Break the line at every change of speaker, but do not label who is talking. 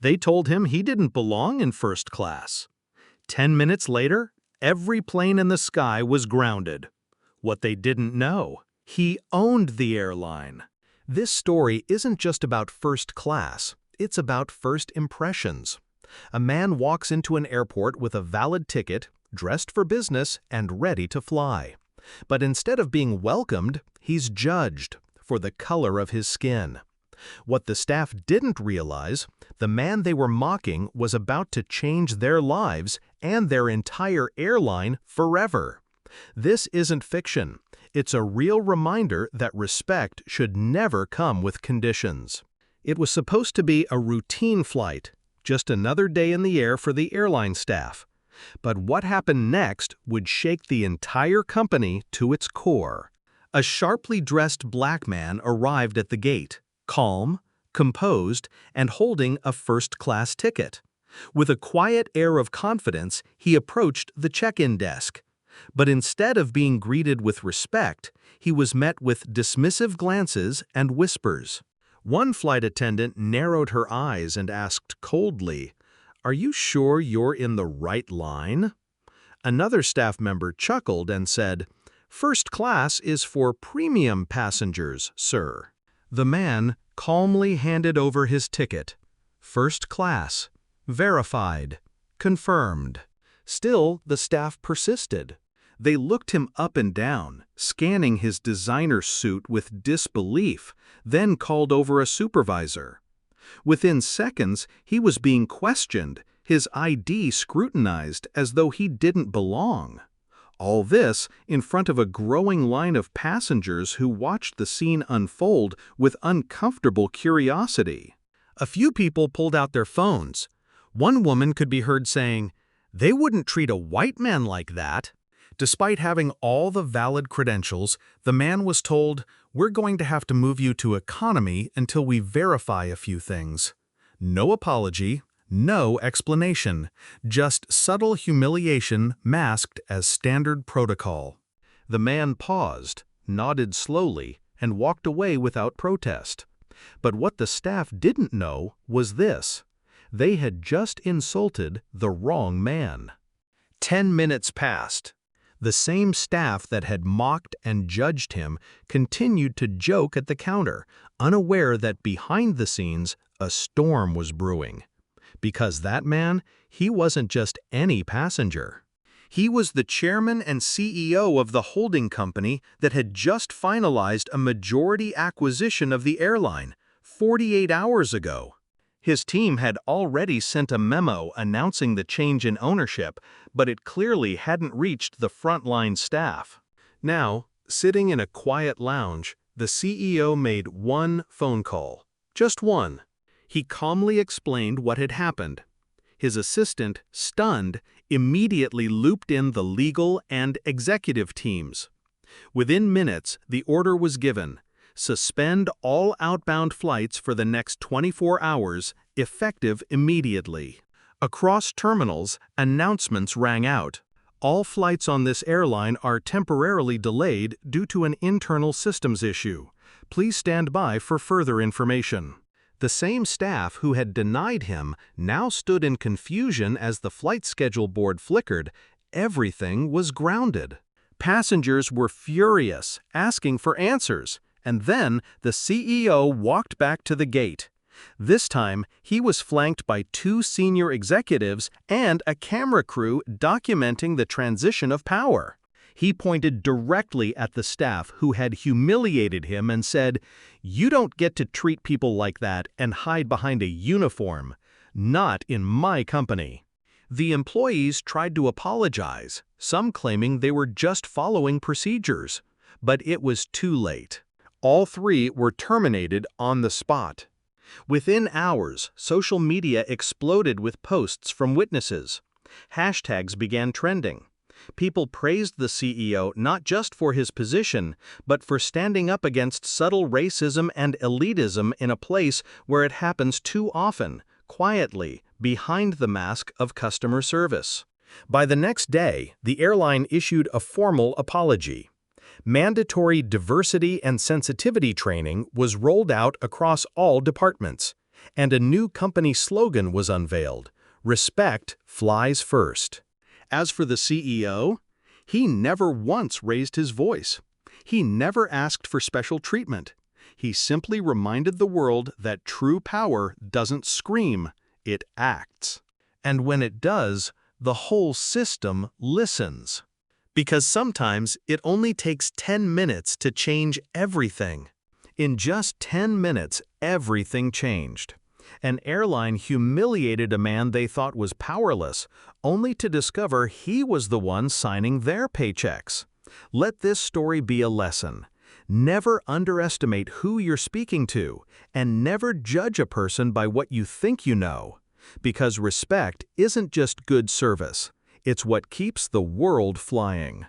They told him he didn't belong in first class. 10 minutes later, every plane in the sky was grounded. What they didn't know, he owned the airline. This story isn't just about first class, it's about first impressions. A man walks into an airport with a valid ticket, dressed for business, and ready to fly. But instead of being welcomed, he's judged for the color of his skin. What the staff didn't realize, the man they were mocking was about to change their lives and their entire airline forever. This isn't fiction. It's a real reminder that respect should never come with conditions. It was supposed to be a routine flight, just another day in the air for the airline staff. But what happened next would shake the entire company to its core. A sharply dressed black man arrived at the gate, calm, composed, and holding a first-class ticket. With a quiet air of confidence, he approached the check-in desk. But instead of being greeted with respect, he was met with dismissive glances and whispers. One flight attendant narrowed her eyes and asked coldly, "Are you sure you're in the right line?" Another staff member chuckled and said, "First class is for premium passengers, sir." The man calmly handed over his ticket. First class. Verified. Confirmed. Still, the staff persisted. They looked him up and down, scanning his designer suit with disbelief, then called over a supervisor. Within seconds, he was being questioned, his ID scrutinized as though he didn't belong. All this in front of a growing line of passengers who watched the scene unfold with uncomfortable curiosity. A few people pulled out their phones. One woman could be heard saying, "They wouldn't treat a white man like that." Despite having all the valid credentials, the man was told, "We're going to have to move you to economy until we verify a few things." No apology, no explanation, just subtle humiliation masked as standard protocol. The man paused, nodded slowly, and walked away without protest. But what the staff didn't know was this: they had just insulted the wrong man. 10 minutes passed. The same staff that had mocked and judged him continued to joke at the counter, unaware that behind the scenes a storm was brewing. Because that man, he wasn't just any passenger. He was the chairman and CEO of the holding company that had just finalized a majority acquisition of the airline 48 hours ago. His team had already sent a memo announcing the change in ownership, but it clearly hadn't reached the frontline staff. Now, sitting in a quiet lounge, the CEO made one phone call. Just one. He calmly explained what had happened. His assistant, stunned, immediately looped in the legal and executive teams. Within minutes, the order was given: suspend all outbound flights for the next 24 hours, effective immediately. Across terminals, announcements rang out. All flights on this airline are temporarily delayed due to an internal systems issue. Please stand by for further information. The same staff who had denied him now stood in confusion as the flight schedule board flickered. Everything was grounded. Passengers were furious, asking for answers. And then the CEO walked back to the gate. This time, he was flanked by 2 senior executives and a camera crew documenting the transition of power. He pointed directly at the staff who had humiliated him and said, "You don't get to treat people like that and hide behind a uniform. Not in my company." The employees tried to apologize, some claiming they were just following procedures. But it was too late. All 3 were terminated on the spot. Within hours, social media exploded with posts from witnesses. Hashtags began trending. People praised the CEO not just for his position, but for standing up against subtle racism and elitism in a place where it happens too often, quietly, behind the mask of customer service. By the next day, the airline issued a formal apology. Mandatory diversity and sensitivity training was rolled out across all departments. And a new company slogan was unveiled: "Respect flies first." As for the CEO, he never once raised his voice. He never asked for special treatment. He simply reminded the world that true power doesn't scream, it acts. And when it does, the whole system listens. Because sometimes it only takes 10 minutes to change everything. In just 10 minutes, everything changed. An airline humiliated a man they thought was powerless, only to discover he was the one signing their paychecks. Let this story be a lesson. Never underestimate who you're speaking to, and never judge a person by what you think you know. Because respect isn't just good service, it's what keeps the world flying.